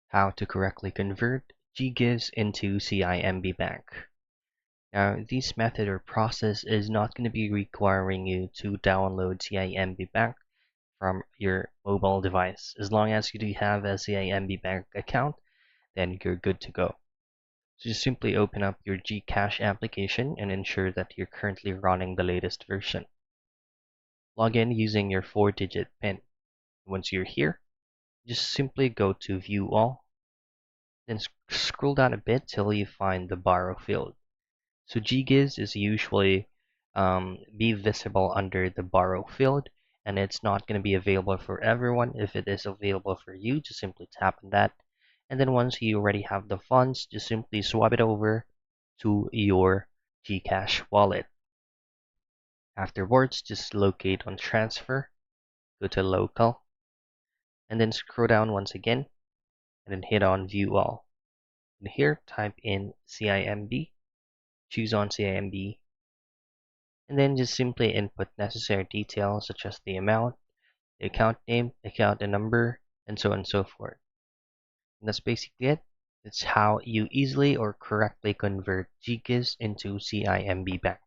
How to correctly convert Ggives into CIMB Bank. Now, this method or process is not going to be requiring you to download CIMB Bank from your mobile device. As long as you do have a CIMB Bank account, then you're good to go. So just simply open up your Gcash application and ensure that you're currently running the latest version. Log in using your 4-digit PIN. Once you're here, just simply go to View All, then scroll down a bit till you find the borrow field. So Ggives is usually be visible under the borrow field, and it's not going to be available for everyone. If it is available for you, just simply tap on that. And then once you already have the funds, just simply swap it over to your Gcash wallet. Afterwards, just locate on transfer, go to local, and then scroll down once again, and then hit on view all. And here, type in CIMB, choose on CIMB, and then just simply input necessary details such as the amount, the account name, account number, and so on and so forth. And that's basically it. That's how you easily or correctly convert Ggives into CIMB Bank.